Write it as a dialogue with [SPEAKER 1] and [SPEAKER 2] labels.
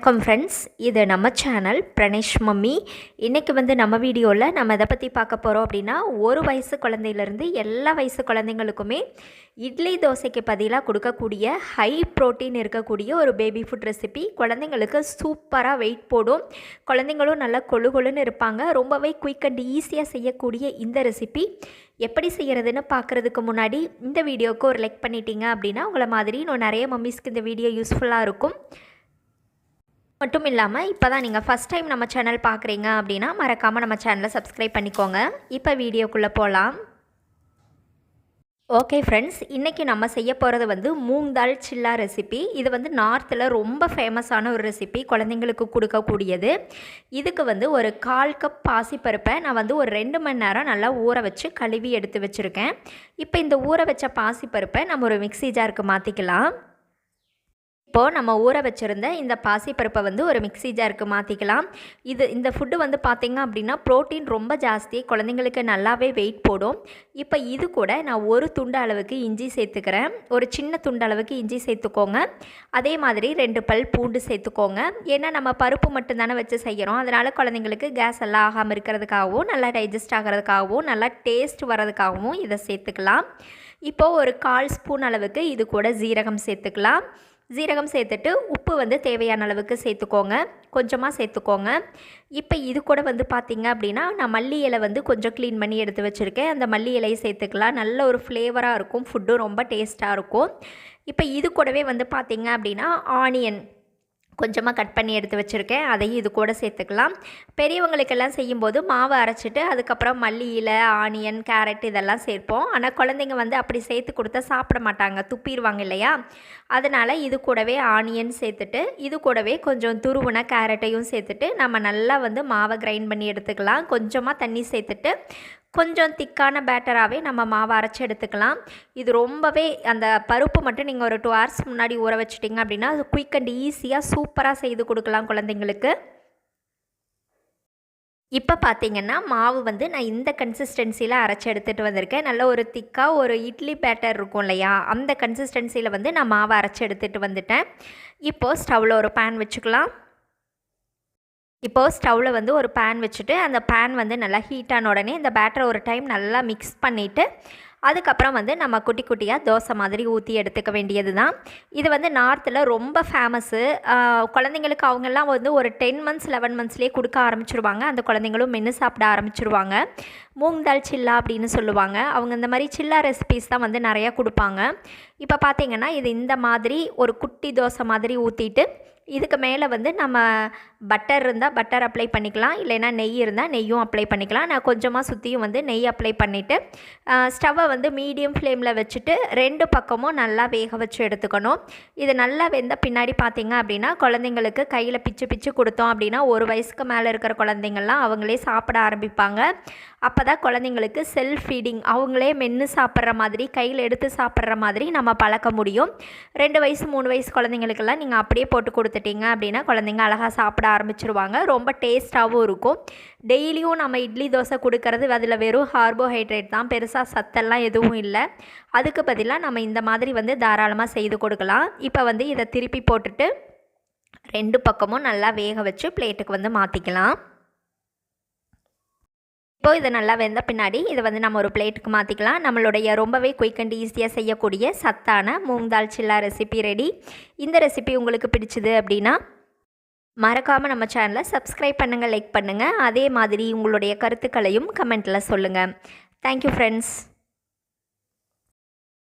[SPEAKER 1] வணக்கம் ஃப்ரெண்ட்ஸ், இது நம்ம சேனல் பிரணேஷ் மம்மி. இன்றைக்கி நம்ம வீடியோவில் நம்ம எதை பற்றி பார்க்க போகிறோம் அப்படின்னா, ஒரு வயசு குழந்தையிலேருந்து எல்லா வயசு குழந்தைங்களுக்குமே இட்லி தோசைக்கு பதிலாக கொடுக்கக்கூடிய ஹை ப்ரோட்டீன் இருக்கக்கூடிய ஒரு பேபி ஃபுட் ரெசிபி. குழந்தைங்களுக்கு சூப்பராக வெயிட் போடும், குழந்தைங்களும் நல்லா கொழு கொழுன்னு இருப்பாங்க. ரொம்பவே குயிக் அண்ட் ஈஸியாக செய்யக்கூடிய இந்த ரெசிபி எப்படி செய்கிறதுன்னு பார்க்குறதுக்கு முன்னாடி இந்த வீடியோவுக்கு ஒரு லைக் பண்ணிட்டீங்க அப்படின்னா உங்களை மாதிரி இன்னும் நிறைய மம்மிஸ்க்கு இந்த வீடியோ யூஸ்ஃபுல்லாக இருக்கும். மட்டும் இல்லாமல் இப்போ தான் நீங்கள் ஃபஸ்ட் டைம் நம்ம சேனல் பார்க்குறீங்க அப்படின்னா மறக்காமல் நம்ம சேனலை சப்ஸ்கிரைப் பண்ணிக்கோங்க. இப்போ வீடியோக்குள்ளே போகலாம். ஓகே ஃப்ரெண்ட்ஸ், இன்றைக்கி நம்ம செய்ய போகிறது மூங் தால் சில்லா ரெசிபி. இது நார்த்தில் ரொம்ப ஃபேமஸான ஒரு ரெசிபி, குழந்தைங்களுக்கு கொடுக்கக்கூடியது. இதுக்கு ஒரு 1/4 கப் பாசிப்பருப்பை நான் ஒரு 2 மணி நேரம் நல்லா ஊற வச்சு கழுவி எடுத்து வச்சுருக்கேன். இப்போ இந்த ஊற வச்ச பாசிப்பருப்பை நம்ம ஒரு மிக்ஸி ஜாருக்கு மாற்றிக்கலாம். இப்போது நம்ம ஊற வச்சுருந்த இந்த பாசிப்பருப்பை ஒரு மிக்ஸி ஜாருக்கு மாற்றிக்கலாம். இந்த ஃபுட்டு பார்த்திங்க அப்படின்னா ப்ரோட்டீன் ரொம்ப ஜாஸ்தி, குழந்தைங்களுக்கு நல்லாவே வெயிட் போடும். இப்போ இது கூட நான் ஒரு துண்டு அளவுக்கு இஞ்சி சேர்த்துக்கிறேன். ஒரு சின்ன துண்டு அளவுக்கு இஞ்சி சேர்த்துக்கோங்க. அதே மாதிரி 2 பல் பூண்டு சேர்த்துக்கோங்க. ஏன்னா நம்ம பருப்பு மட்டும்தானே வச்சு செய்கிறோம், அதனால் குழந்தைங்களுக்கு கேஸ் எல்லாம் ஆகாமல் இருக்கிறதுக்காகவும் நல்லா டைஜஸ்ட் ஆகிறதுக்காகவும் நல்லா டேஸ்ட் வர்றதுக்காகவும் இதை சேர்த்துக்கலாம். இப்போது ஒரு 1/4 ஸ்பூன் அளவுக்கு இது கூட ஜீரகம் சேர்த்துக்கலாம். ஜீரகம் சேர்த்துட்டு உப்பு தேவையான அளவுக்கு சேர்த்துக்கோங்க, கொஞ்சமாக சேர்த்துக்கோங்க. இப்போ இது கூட பார்த்திங்க அப்படின்னா நான் மல்லி இலை கொஞ்சம் க்ளீன் பண்ணி எடுத்து வச்சுருக்கேன். அந்த மல்லி இலையை சேர்த்துக்கலாம். நல்ல ஒரு ஃப்ளேவராக இருக்கும், ஃபுட்டும் ரொம்ப டேஸ்ட்டாக இருக்கும். இப்போ இது கூடவே பார்த்திங்க அப்படின்னா ஆனியன் கொஞ்சமாக கட் பண்ணி எடுத்து வச்சுருக்கேன், அதையும் இது கூட சேர்த்துக்கலாம். பெரியவங்களுக்கெல்லாம் செய்யும்போது மாவை அரைச்சிட்டு அதுக்கப்புறம் மல்லி இலை, ஆனியன், கேரட் இதெல்லாம் சேர்ப்போம். ஆனால் குழந்தைங்க அப்படி சேர்த்து கொடுத்தா சாப்பிட மாட்டாங்க, துப்பிடுவாங்க இல்லையா? அதனால் இது கூடவே ஆனியன் சேர்த்துட்டு இது கூடவே கொஞ்சம் துருவின கேரட்டையும் சேர்த்துட்டு நம்ம நல்லா மாவை கிரைண்ட் பண்ணி எடுத்துக்கலாம். கொஞ்சமாக தண்ணி சேர்த்துட்டு கொஞ்சம் திக்கான பேட்டராகவே நம்ம மாவை அரைச்சி எடுத்துக்கலாம். இது ரொம்பவே அந்த பருப்பு மட்டும் நீங்கள் ஒரு 2 hours முன்னாடி ஊற வச்சிட்டிங்க அப்படின்னா அது குயிக் அண்ட் ஈஸியாக சூப்பராக செய்து கொடுக்கலாம் குழந்தைங்களுக்கு. இப்போ பார்த்திங்கன்னா மாவு நான் இந்த கன்சிஸ்டன்சியில் அரைச்சி எடுத்துகிட்டு வந்திருக்கேன். நல்ல ஒரு திக்காக ஒரு இட்லி பேட்டர் இருக்கும் இல்லையா, அந்த கன்சிஸ்டன்சியில் நான் மாவை அரைச்சி எடுத்துகிட்டு வந்துட்டேன். இப்போது ஸ்டவ்வில் ஒரு பேன் வச்சுக்கலாம். இப்போது ஸ்டவ்வில் ஒரு பேன் வச்சுட்டு அந்த பேன் நல்லா ஹீட்டான உடனே இந்த பேட்டரை ஒரு டைம் நல்லா மிக்ஸ் பண்ணிவிட்டு அதுக்கப்புறம் நம்ம குட்டி குட்டியாக தோசை மாதிரி ஊற்றி எடுத்துக்க வேண்டியது தான். இது நார்த்தில் ரொம்ப ஃபேமஸ்ஸு. குழந்தைங்களுக்கு அவங்கெல்லாம் ஒரு 10 months 11 monthsலேயே கொடுக்க ஆரம்பிச்சிருவாங்க. அந்த குழந்தைங்களும் மென்று சாப்பிட ஆரம்பிச்சிருவாங்க. மூங் தால் சில்லா அப்படின்னு சொல்லுவாங்க. அவங்க இந்த மாதிரி சில்லா ரெசிபீஸ் தான் நிறையா கொடுப்பாங்க. இப்போ பார்த்திங்கன்னா இது இந்த மாதிரி ஒரு குட்டி தோசை மாதிரி ஊற்றிட்டு இதுக்கு மேலே நம்ம பட்டர் இருந்தால் பட்டர் அப்ளை பண்ணிக்கலாம், இல்லைன்னா நெய் இருந்தால் நெய்யும் அப்ளை பண்ணிக்கலாம். நான் கொஞ்சமாக சுற்றியும் நெய் அப்ளை பண்ணிவிட்டு ஸ்டவ்வை மீடியம் ஃப்ளேமில் வச்சுட்டு 2 பக்கமும் நல்லா வேக வச்சு எடுத்துக்கணும். இது நல்லா வெந்த பின்னாடி பார்த்திங்க அப்படின்னா குழந்தைங்களுக்கு கையில் பிச்சு பிச்சு கொடுத்தோம் அப்படின்னா 1 வயசுக்கு மேலே இருக்கிற குழந்தைங்கள்லாம் அவங்களே சாப்பிட ஆரம்பிப்பாங்க. அப்போ தான் குழந்தைங்களுக்கு செல்ஃப் ஃபீடிங், அவங்களே மென்று சாப்பிட்ற மாதிரி கையில் எடுத்து சாப்பிட்ற மாதிரி நம்ம பழக்க முடியும். 2 வயசு 3 வயசு குழந்தைங்களுக்கெல்லாம் நீங்கள் அப்படியே போட்டு கொடுத்துட்டீங்க அப்படின்னா குழந்தைங்க அழகாக சாப்பிட ஆரம்பிச்சிருவாங்க. ரொம்ப டேஸ்ட்டாகவும் இருக்கும். டெய்லியும் நம்ம இட்லி தோசை கொடுக்கறது அதில் வெறும் கார்போஹைட்ரேட் தான், பெருசாக சத்தெல்லாம் எதுவும் இல்லை. அதுக்கு பதிலாக நம்ம இந்த மாதிரி தாராளமாக செய்து கொடுக்கலாம். இப்போ இதை திருப்பி போட்டுட்டு 2 பக்கமும் நல்லா வேக வச்சு பிளேட்டுக்கு மாற்றிக்கலாம். இப்போது இதை நல்லா வெந்த பின்னாடி இதை நம்ம ஒரு பிளேட்டுக்கு மாற்றிக்கலாம். நம்மளுடைய ரொம்பவே குயிக் அண்ட் ஈஸியாக செய்யக்கூடிய சத்தான மூங் தால் சில்லா ரெசிபி ரெடி. இந்த ரெசிபி உங்களுக்கு பிடிச்சிது அப்படின்னா மறக்காமல் நம்ம சேனலை சப்ஸ்கிரைப் பண்ணுங்கள், லைக் பண்ணுங்கள். அதே மாதிரி உங்களுடைய கருத்துக்களையும் கமெண்ட்டில் சொல்லுங்கள். Thank you friends.